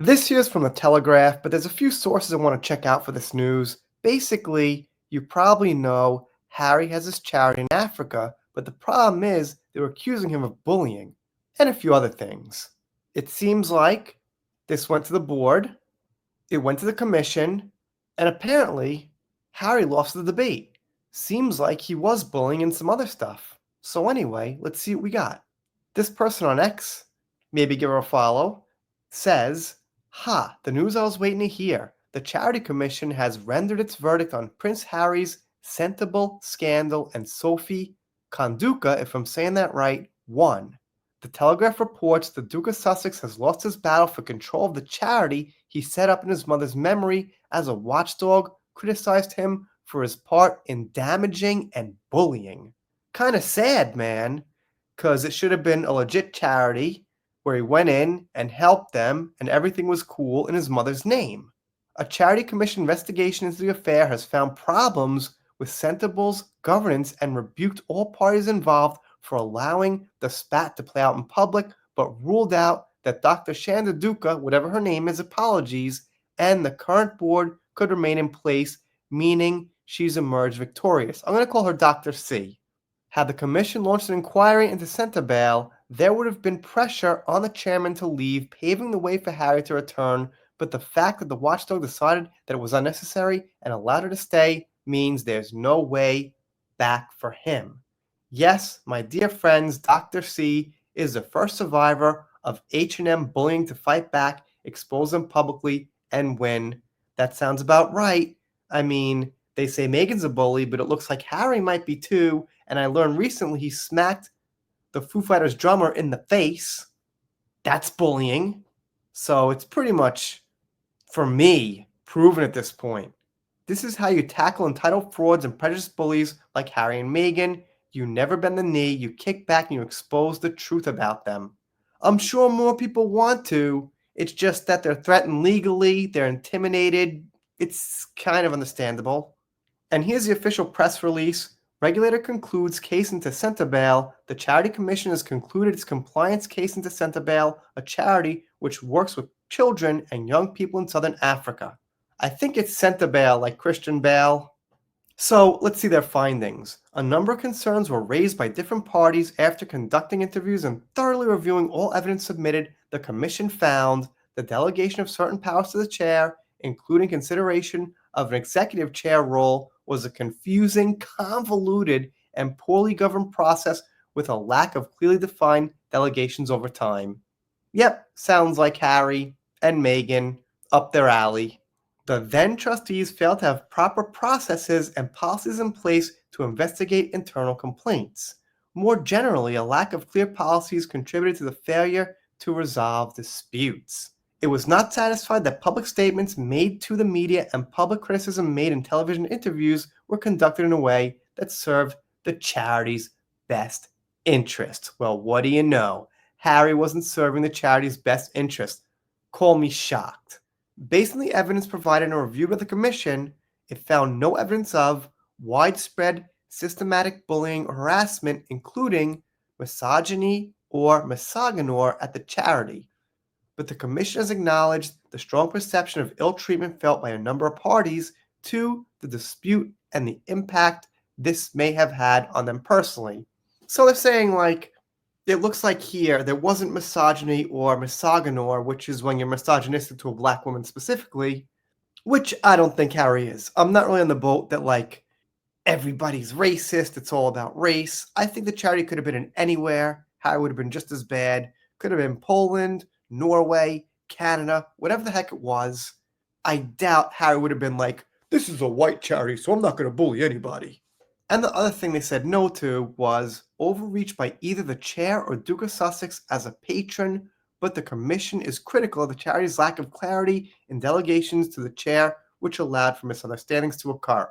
This here's from the Telegraph, but there's a few sources I want to check out for this news. Basically, you probably know Harry has his charity in Africa, but the problem is they're accusing him of bullying and a few other things. It seems like this went to the board, it went to the commission, and apparently Harry lost the debate. Seems like he was bullying and some other stuff. So anyway, let's see what we got. This person on X, maybe give her a follow, says, "Ha, the news I was waiting to hear. The Charity Commission has rendered its verdict on Prince Harry's Sentable scandal and Sophie Konduka, if I'm saying that right, won. The Telegraph reports the Duke of Sussex has lost his battle for control of the charity he set up in his mother's memory as a watchdog, criticized him for his part in damaging and bullying." Kinda sad, man, because it should have been a legit charity where he went in and helped them and everything was cool in his mother's name. A charity commission investigation into the affair has found problems with Sentable's governance and rebuked all parties involved for allowing the spat to play out in public, but ruled out that Dr. Shanda Duca, whatever her name is, apologies, and the current board could remain in place, meaning she's emerged victorious. I'm going to call her Dr. C. Had the commission launched an inquiry into Centabale, there would have been pressure on the chairman to leave, paving the way for Harry to return, but the fact that the watchdog decided that it was unnecessary and allowed her to stay means there's no way back for him. Yes, my dear friends, Dr. C is the first survivor of H&M bullying to fight back, expose them publicly, and win. That sounds about right. I mean, they say Meghan's a bully, but it looks like Harry might be too, and I learned recently he smacked the Foo Fighters drummer in the face. That's bullying. So it's pretty much, for me, proven at this point. This is how you tackle entitled frauds and prejudiced bullies like Harry and Meghan. You never bend the knee, you kick back, and you expose the truth about them. I'm sure more people want to. It's just that they're threatened legally, they're intimidated. It's kind of understandable. And here's the official press release. Regulator concludes case into Centabale. The Charity Commission has concluded its compliance case into Centabale, a charity which works with children and young people in southern Africa. I think it's Centabale, like Christian Bale. So let's see their findings. A number of concerns were raised by different parties after conducting interviews and thoroughly reviewing all evidence submitted. The commission found the delegation of certain powers to the chair, including consideration of an executive chair role, was a confusing, convoluted, and poorly governed process with a lack of clearly defined delegations over time. Yep, sounds like Harry and Meghan up their alley. The then trustees failed to have proper processes and policies in place to investigate internal complaints. More generally, a lack of clear policies contributed to the failure to resolve disputes. It was not satisfied that public statements made to the media and public criticism made in television interviews were conducted in a way that served the charity's best interest. Well, what do you know? Harry wasn't serving the charity's best interest. Call me shocked. Based on the evidence provided in a review by the commission, it found no evidence of widespread systematic bullying or harassment, including misogyny or misogynoir at the charity. But the commission has acknowledged the strong perception of ill treatment felt by a number of parties to the dispute and the impact this may have had on them personally. So they're saying, like, it looks like here there wasn't misogyny or misogynoir, which is when you're misogynistic to a black woman specifically, which I don't think Harry is. I'm not really on the boat that, like, everybody's racist, it's all about race. I think the charity could have been in anywhere. Harry would have been just as bad. Could have been Poland, Norway, Canada, whatever the heck it was. I doubt Harry would have been like, this is a white charity, so I'm not going to bully anybody. And the other thing they said no to was overreach by either the chair or Duke of Sussex as a patron, but the commission is critical of the charity's lack of clarity in delegations to the chair, which allowed for misunderstandings to occur.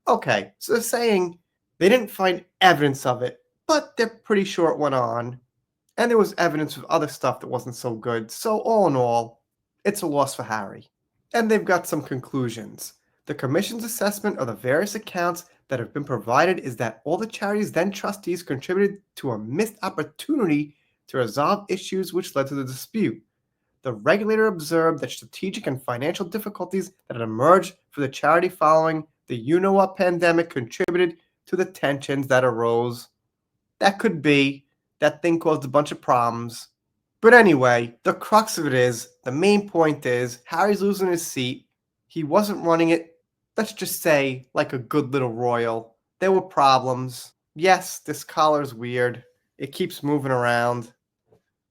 Okay, so they're saying they didn't find evidence of it, but they're pretty sure it went on. And there was evidence of other stuff that wasn't so good. So all in all, it's a loss for Harry. And they've got some conclusions. The commission's assessment of the various accounts that have been provided is that all the charity's then trustees contributed to a missed opportunity to resolve issues which led to the dispute. The regulator observed that strategic and financial difficulties that had emerged for the charity following the you-know-what pandemic contributed to the tensions that arose. That could be. That thing caused a bunch of problems. But anyway, the crux of it is, the main point is, Harry's losing his seat. He wasn't running it, let's just say, like a good little royal. There were problems. Yes, this collar's weird. It keeps moving around.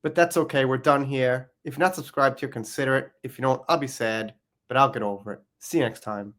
But that's okay, we're done here. If you're not subscribed here, consider it. If you don't, I'll be sad, but I'll get over it. See you next time.